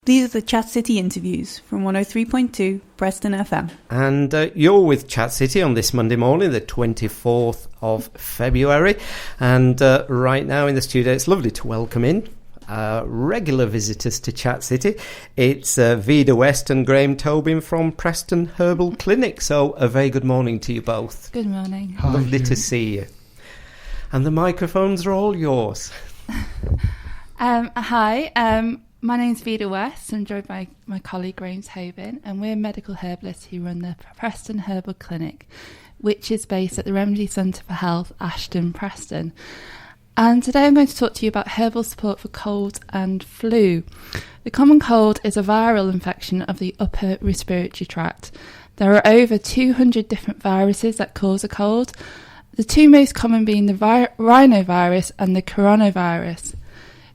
These are the Chat City interviews from 103.2 Preston FM. And you're with Chat City on this Monday morning, the 24th of February. And right now in the studio, it's lovely to welcome in regular visitors to Chat City. It's Veda West and Graeme Tobyn from Preston Herbal Clinic. So a very good morning to you both. Good morning. Hi, lovely to see you. And the microphones are all yours. Hi. My name's Veda West. I'm joined by my colleague Graeme Tobyn, and we're medical herbalists who run the Preston Herbal Clinic, which is based at the Remedy Centre for Health, Ashton, Preston. And today I'm going to talk to you about herbal support for cold and flu. The common cold is a viral infection of the upper respiratory tract. There are over 200 different viruses that cause a cold, the two most common being the rhinovirus and the coronavirus.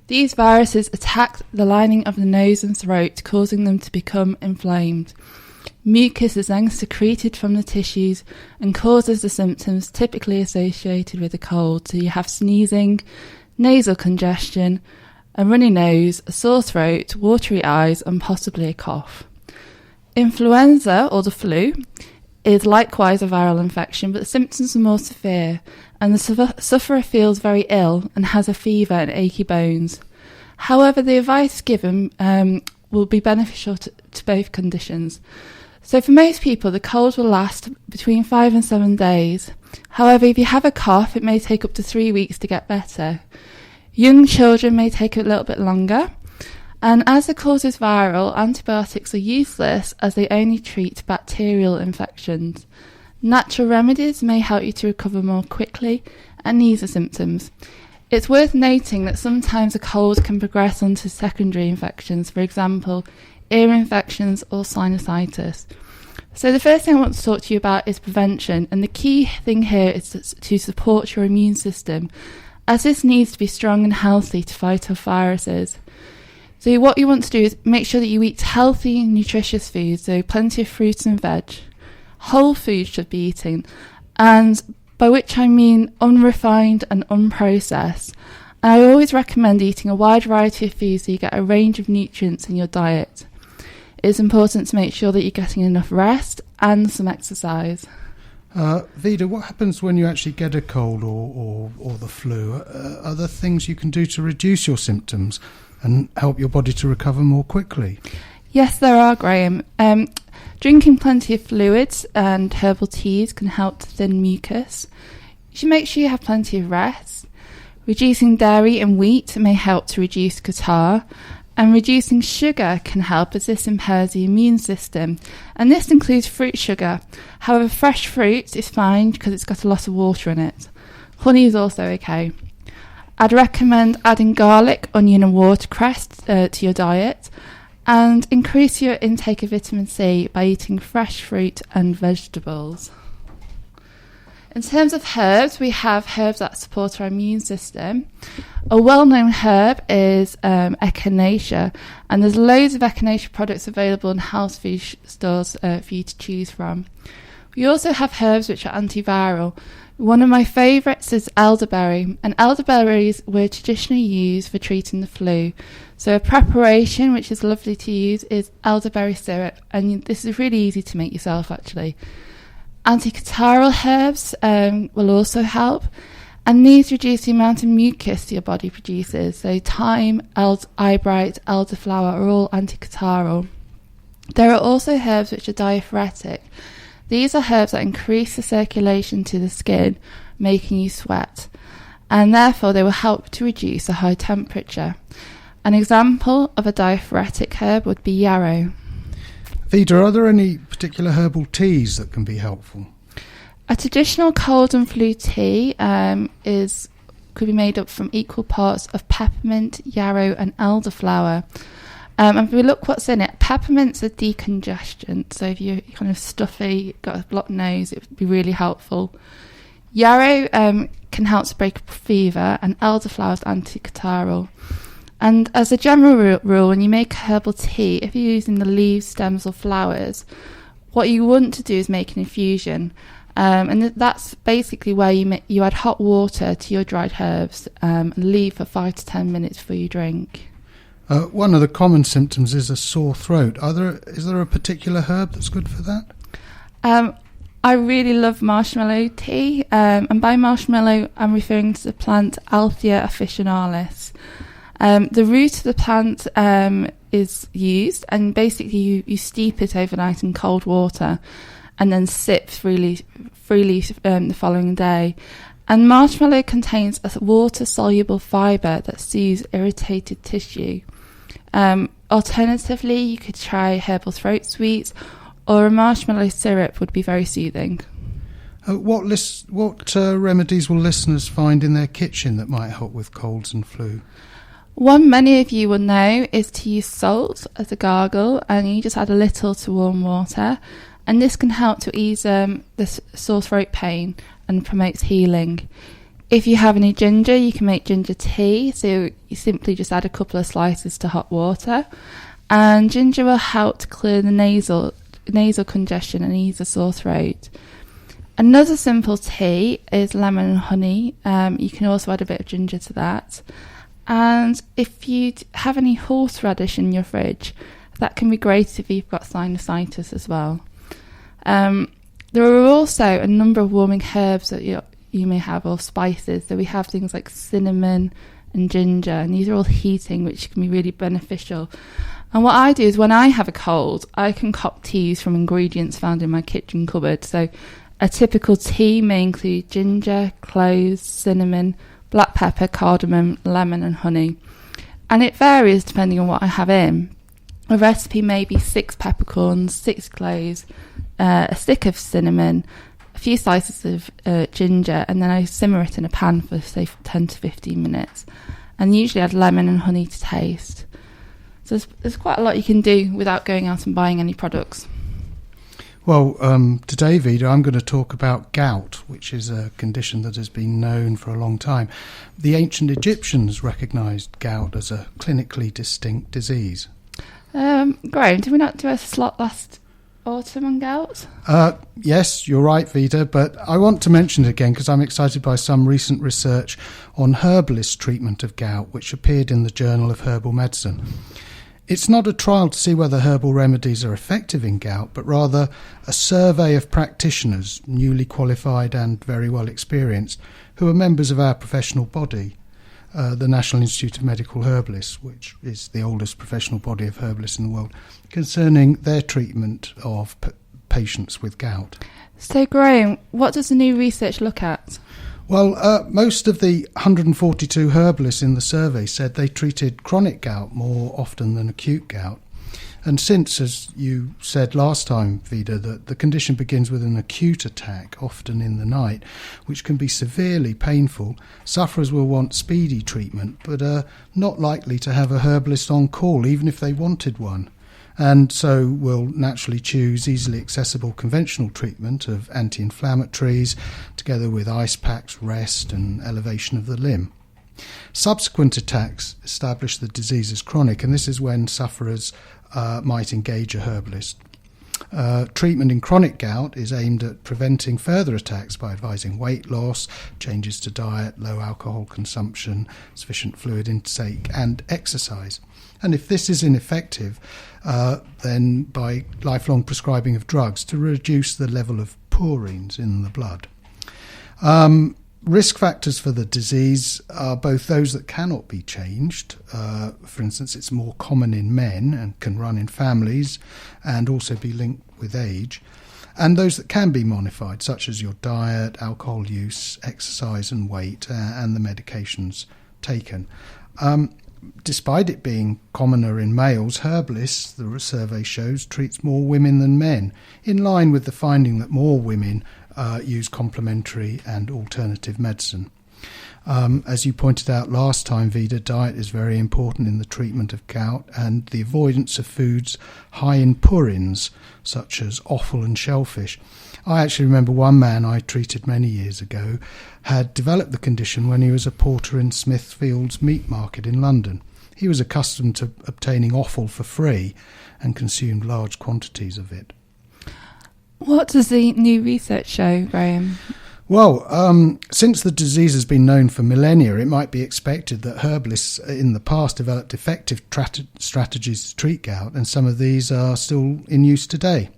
These viruses attack the lining of the nose and throat, causing them to become inflamed. Mucus is then secreted from the tissues and causes the symptoms typically associated with a cold. So you have sneezing, nasal congestion, a runny nose, a sore throat, watery eyes, and possibly a cough. Influenza, or the flu, is likewise a viral infection, but the symptoms are more severe, and the sufferer feels very ill and has a fever and achy bones. However, the advice given will be beneficial to both conditions. So for most people, the cold will last between 5 and 7 days. However, if you have a cough, it may take up to 3 weeks to get better. Young children may take a little bit longer. And as the cause is viral, antibiotics are useless as they only treat bacterial infections. Natural remedies may help you to recover more quickly and ease the symptoms. It's worth noting that sometimes a cold can progress onto secondary infections, for example, ear infections or sinusitis. So the first thing I want to talk to you about is prevention, and the key thing here is to support your immune system, as this needs to be strong and healthy to fight off viruses. So what you want to do is make sure that you eat healthy, nutritious foods, so plenty of fruits and veg. Whole foods should be eaten, and by which I mean unrefined and unprocessed. And I always recommend eating a wide variety of foods so you get a range of nutrients in your diet. It's important to make sure that you're getting enough rest and some exercise. Veda, what happens when you actually get a cold or the flu? Are there things you can do to reduce your symptoms and help your body to recover more quickly? Yes, there are, Graeme. Drinking plenty of fluids and herbal teas can help to thin mucus. You should make sure you have plenty of rest. Reducing dairy and wheat may help to reduce catarrh, and reducing sugar can help as this impairs the immune system, and this includes fruit sugar. However, fresh fruit is fine because it's got a lot of water in it. Honey is also okay. I'd recommend adding garlic, onion and watercress to your diet, and increase your intake of vitamin C by eating fresh fruit and vegetables. In terms of herbs, we have herbs that support our immune system. A well-known herb is echinacea, and there's loads of echinacea products available in health food stores for you to choose from. We also have herbs which are antiviral. One of my favourites is elderberry, and elderberries were traditionally used for treating the flu. So a preparation which is lovely to use is elderberry syrup, and this is really easy to make yourself actually. Anticatarrhal herbs will also help, and these reduce the amount of mucus your body produces. So thyme, eyebright, elderflower are all anticatarrhal. There are also herbs which are diaphoretic. These are herbs that increase the circulation to the skin, making you sweat, and therefore they will help to reduce a high temperature. An example of a diaphoretic herb would be yarrow. Veda, are there any particular herbal teas that can be helpful? A traditional cold and flu tea could be made up from equal parts of peppermint, yarrow and elderflower. And if we look what's in it, peppermint's a decongestant, so if you're kind of stuffy, got a blocked nose, it would be really helpful. Yarrow can help to break up fever, and elderflower is anticatarrhal. And as a general rule, when you make a herbal tea, if you're using the leaves, stems or flowers, what you want to do is make an infusion. And that's basically where you add hot water to your dried herbs and leave for 5 to 10 minutes before you drink. One of the common symptoms is a sore throat. Is there a particular herb that's good for that? I really love marshmallow tea, and by marshmallow I'm referring to the plant Althea officinalis. The root of the plant is used, and basically you steep it overnight in cold water and then sip freely the following day. And marshmallow contains a water-soluble fibre that soothes irritated tissue. Alternatively, you could try herbal throat sweets, or a marshmallow syrup would be very soothing. What remedies will listeners find in their kitchen that might help with colds and flu? One many of you will know is to use salt as a gargle, and you just add a little to warm water, and this can help to ease the sore throat pain and promotes healing. If you have any ginger, you can make ginger tea, so you simply just add a couple of slices to hot water, and ginger will help to clear the nasal congestion and ease the sore throat. Another simple tea is lemon and honey. You can also add a bit of ginger to that. And if you have any horseradish in your fridge, that can be great if you've got sinusitis as well. There are also a number of warming herbs that you may have, or spices. So we have things like cinnamon and ginger, and these are all heating, which can be really beneficial. And what I do is when I have a cold, I concoct teas from ingredients found in my kitchen cupboard. So a typical tea may include ginger, cloves, cinnamon, black pepper, cardamom, lemon and honey. And it varies depending on what I have in. A recipe may be 6 peppercorns, 6 cloves, a stick of cinnamon, a few slices of ginger, and then I simmer it in a pan for say 10 to 15 minutes. And usually add lemon and honey to taste. So there's quite a lot you can do without going out and buying any products. Well, today, Veda, I'm going to talk about gout, which is a condition that has been known for a long time. The ancient Egyptians recognised gout as a clinically distinct disease. Graeme, did we not do a slot last autumn on gout? Yes, you're right, Veda, but I want to mention it again because I'm excited by some recent research on herbalist treatment of gout, which appeared in the Journal of Herbal Medicine. It's not a trial to see whether herbal remedies are effective in gout, but rather a survey of practitioners, newly qualified and very well experienced, who are members of our professional body, the National Institute of Medical Herbalists, which is the oldest professional body of herbalists in the world, concerning their treatment of patients with gout. So, Graeme, what does the new research look at? Well, most of the 142 herbalists in the survey said they treated chronic gout more often than acute gout. And since, as you said last time, Veda, that the condition begins with an acute attack, often in the night, which can be severely painful, sufferers will want speedy treatment, but are not likely to have a herbalist on call, even if they wanted one. And so will naturally choose easily accessible conventional treatment of anti-inflammatories, together with ice packs, rest and elevation of the limb. Subsequent attacks establish the disease as chronic, and this is when sufferers might engage a herbalist. Treatment in chronic gout is aimed at preventing further attacks by advising weight loss, changes to diet, low alcohol consumption, sufficient fluid intake and exercise. And if this is ineffective, then by lifelong prescribing of drugs to reduce the level of purines in the blood. Risk factors for the disease are both those that cannot be changed. For instance, it's more common in men and can run in families and also be linked with age. And those that can be modified, such as your diet, alcohol use, exercise and weight, and the medications taken. Despite it being commoner in males, herbalists, the survey shows, treats more women than men, in line with the finding that more women use complementary and alternative medicine. As you pointed out last time, Veda, diet is very important in the treatment of gout, and the avoidance of foods high in purines, such as offal and shellfish. I actually remember one man I treated many years ago had developed the condition when he was a porter in Smithfield's meat market in London. He was accustomed to obtaining offal for free and consumed large quantities of it. What does the new research show, Graeme? Well, since the disease has been known for millennia, it might be expected that herbalists in the past developed effective strategies to treat gout, and some of these are still in use today.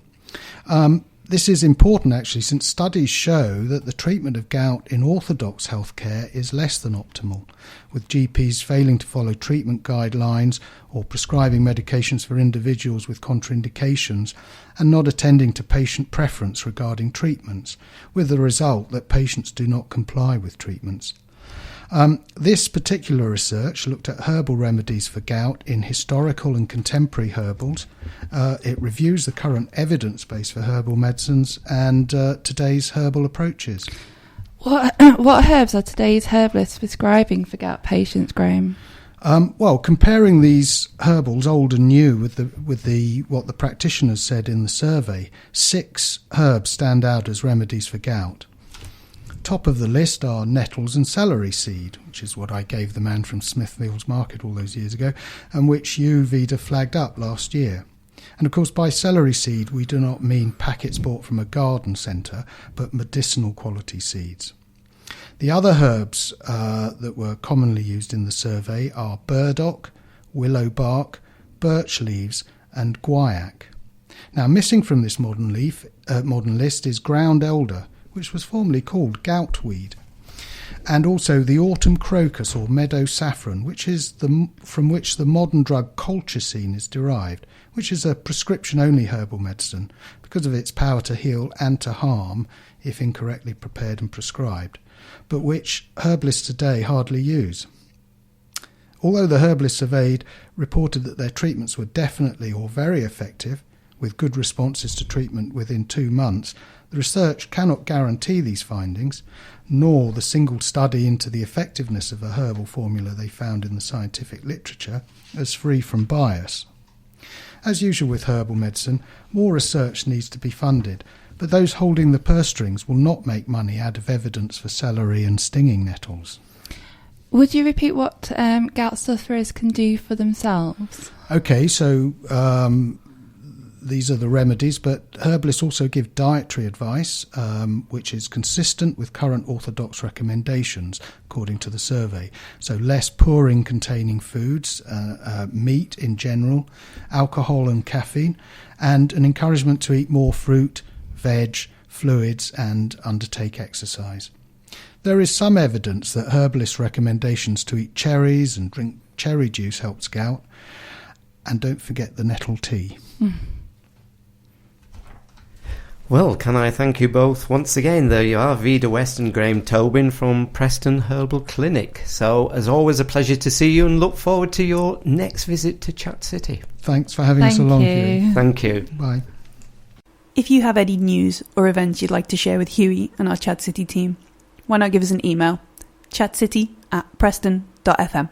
This is important, actually, since studies show that the treatment of gout in orthodox healthcare is less than optimal, with GPs failing to follow treatment guidelines or prescribing medications for individuals with contraindications and not attending to patient preference regarding treatments, with the result that patients do not comply with treatments. This particular research looked at herbal remedies for gout in historical and contemporary herbals. It reviews the current evidence base for herbal medicines and today's herbal approaches. What herbs are today's herbalists prescribing for gout patients, Graeme? Well, comparing these herbals, old and new, with what the practitioners said in the survey, 6 herbs stand out as remedies for gout. Top of the list are nettles and celery seed, which is what I gave the man from Smithfield's Market all those years ago, and which you, Veda, flagged up last year. And of course, by celery seed, we do not mean packets bought from a garden centre, but medicinal quality seeds. The other herbs that were commonly used in the survey are burdock, willow bark, birch leaves, and guaiac. Now, missing from this modern list is ground elder, which was formerly called goutweed, and also the autumn crocus or meadow saffron, which is from which the modern drug colchicine is derived, which is a prescription-only herbal medicine because of its power to heal and to harm if incorrectly prepared and prescribed, but which herbalists today hardly use. Although the herbalists surveyed reported that their treatments were definitely or very effective, with good responses to treatment within 2 months, the research cannot guarantee these findings, nor the single study into the effectiveness of a herbal formula they found in the scientific literature as free from bias. As usual with herbal medicine, more research needs to be funded, but those holding the purse strings will not make money out of evidence for celery and stinging nettles. Would you repeat what gout sufferers can do for themselves? Okay, so these are the remedies, but herbalists also give dietary advice, which is consistent with current orthodox recommendations, according to the survey. So less purine-containing foods, meat in general, alcohol and caffeine, and an encouragement to eat more fruit, veg, fluids, and undertake exercise. There is some evidence that herbalist recommendations to eat cherries and drink cherry juice helps gout, and don't forget the nettle tea. Well, can I thank you both once again? There you are, Veda West and Graeme Tobyn from Preston Herbal Clinic. So, as always, a pleasure to see you and look forward to your next visit to Chat City. Thanks for having us along, Hughie. Thank you. Bye. If you have any news or events you'd like to share with Hughie and our Chat City team, why not give us an email, chatcity@preston.fm.